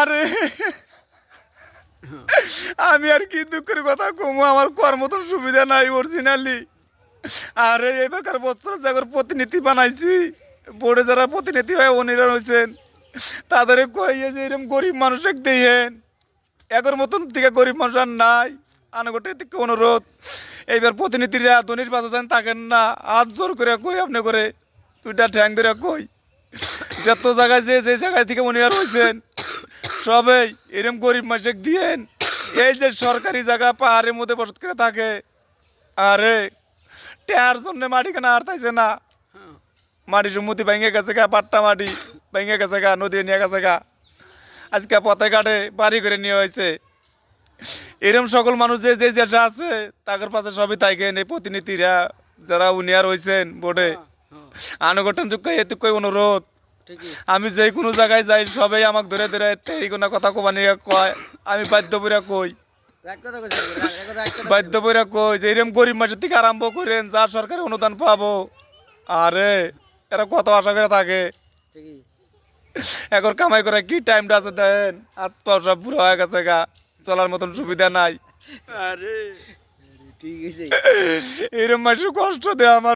আরে আমি আর কি দুঃখের কথা কমু, আমার কর্মতন সুবিধা নাই অরিজিনালি। আরে এবারকার বছর জাগর প্রতিনিধি বানাইছি, বোর্ডে যারা প্রতিনিধি হয়ে অনিরা হয়েছেন তাদের কইয়ে যে এরকম গরিব মানুষ দেখেন, এগর মতন থেকে গরিব মানুষ আর নাই। আনগোটের থেকে অনুরোধ, এইবার প্রতিনিধিরা ধনির পাশে যান থাকেন না, হাত জোর করে কই আপনি করে দুইটা ঠ্যাং ধরে কই যত জায়গায় যে যে জায়গায় থেকে মনিয়ার হয়েছেন সবাই এরকম গরিব মানুষ দিয়েন। এই যে সরকারি জায়গা পাহাড়ের মধ্যে বসত করে থাকে, আরে টেয়ার জন্য মাটি কেনা আর তাইছে না, মাটি সম্মতি ভেঙে গেছে গা, পাট্টা মাটি ভেঙে গেছে গা, নদী নিয়ে গেছে গা, আজকে পথে ঘাটে বাড়ি করে নিয়ে হয়েছে। এরকম সকল মানুষ যে যে দেশে আছে তাদের পাশে সবই তাইকেন এই প্রতিনিধিরা যারা উনিয়ার হয়েছেন বোর্ডে আনুগঠন যোগ্য এটুকুই অনুরোধ। আমি যে কোনো জায়গায় যাই সবাই আমাকে ধরে ধরে এই কোনো কথা কমানি কয়, আমি বাধ্য বইরা কই, বাধ্য বইরা কই যে এরকম গরিব মানুষের থেকে আরম্ভ করেন যার সরকারি অনুদান পাবো, আরে এরা কত আশা করে থাকে। এখন কামাই করে কি টাইমটা আছে দেন, হাত পা সব পুরো হয়ে গেছে গা, চলার মতন সুবিধা নাই। আরে ঠিক আছে, এরকম মানুষ কষ্ট দেয় আমার।